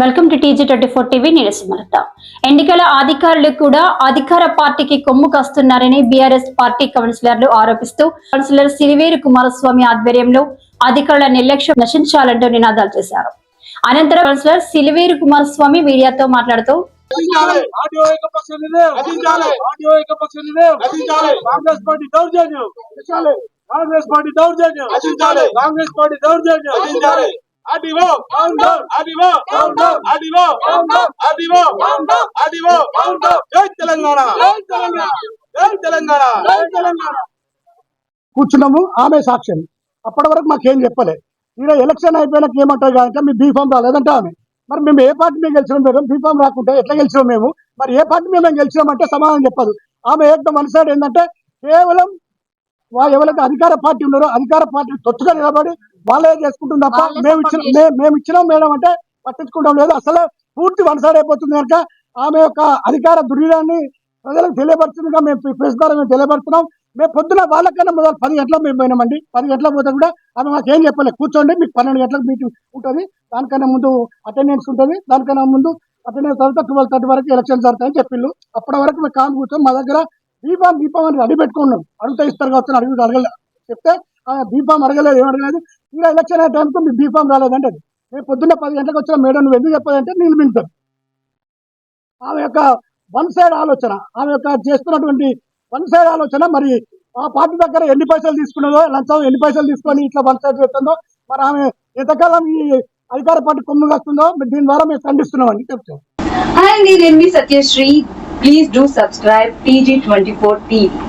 Welcome to TG24 TV. నేను సుమలత. ఎన్నికల అధికారులు కూడా అధికార పార్టీకి కొమ్ము కాస్తున్నారని బీఆర్ఎస్ పార్టీ కౌన్సిలర్లు ఆరోపిస్తూ కౌన్సిలర్ సిరివేరు కుమారస్వామి ఆధ్వర్యంలో అధికారుల నిర్లక్ష్యం నశించాలంటూ నినాదాలు చేశారు. అనంతరం కౌన్సిలర్ సిరివేరు కుమారస్వామి మీడియాతో మాట్లాడుతూ కూర్చున్నాము. ఆమె సాక్ష్యం. అప్పటి వరకు మాకేం చెప్పలే. ఈయన ఎలక్షన్ అయిపోయినాక ఏమంటారు కనుక మీ బీఫామ్ రాలేదంటే ఆమె మరి మేము ఏ పార్టీ మేము గెలిచినాం, మేడం బీఫామ్ రాకుంటే ఎట్లా గెలిచినాం మేము, మరి ఏ పార్టీ మేము గెలిచినామంటే సమాధానం చెప్పదు. ఆమె ఏకదం వన్ సైడ్ ఏంటంటే కేవలం ఎవరైతే అధికార పార్టీ ఉన్నారో అధికార పార్టీ తొత్తుగా నిలబడి వాళ్ళే చేసుకుంటుంది తప్ప మేము ఇచ్చినాం మేడం అంటే పట్టించుకుంటాం లేదు. అసలు పూర్తి వన్ సైడ్ అయిపోతుంది కనుక ఆమె యొక్క అధికార దుర్విధాన్ని ప్రజలకు తెలియపరుస్తుందిగా మేము ప్రెస్ ద్వారా మేము తెలియపరుస్తున్నాం. మేము పొద్దున వాళ్ళకన్నా మొదలు 10 గంటలకు మేము పోయినామండి. 10 గంటలకు పోతే కూడా ఆమె మాకేం చెప్పలేదు. కూర్చోండి, మీకు 12 గంటలకు మీటింగ్ ఉంటుంది, దానికన్నా ముందు అటెండెన్స్ ఉంటుంది, దానికన్నా ముందు అటెండెన్స్ తర్వాత 12:30 వరకు ఎలక్షన్ జరుగుతాయని చెప్పిండు. అప్పటి వరకు మేము కామ్ కూర్చొని మా దగ్గర బీఫామ్ అని రెడీ పెట్టుకున్నాం. అడుగుతా ఇస్తారు కావచ్చు అడగలేదు. చెప్తే బీఫామ్ అడగలేదు, ఏం అడగలేదు. ఇంకా ఎలక్షన్ అయ్యే టైంకు మీకు బీఫామ్ రాలేదంటే అది మేము పొద్దున్న 10 గంటలకు వచ్చిన మేడం నువ్వు ఎందుకు చెప్పాలంటే నేను వింటాను. ఆమె యొక్క వన్ సైడ్ ఆలోచన, ఆమె యొక్క చేస్తున్నటువంటి వన్ సైడ్ ఆలోచన. మరి ఆ పార్టీ దగ్గర ఎన్ని పైసలు తీసుకున్నదో, లంచం ఎన్ని పైసలు తీసుకొని ఇట్లా వన్ సైడ్ చేస్తుందో, మరి ఆమె ఎంతకాలం ఈ అధికార పార్టీ కొమ్ము వస్తుందో దీని ద్వారా మేము ఖండిస్తున్నామని చెప్తాం. Hi, నేను మీ Satyasri. Please do subscribe TG24 TV.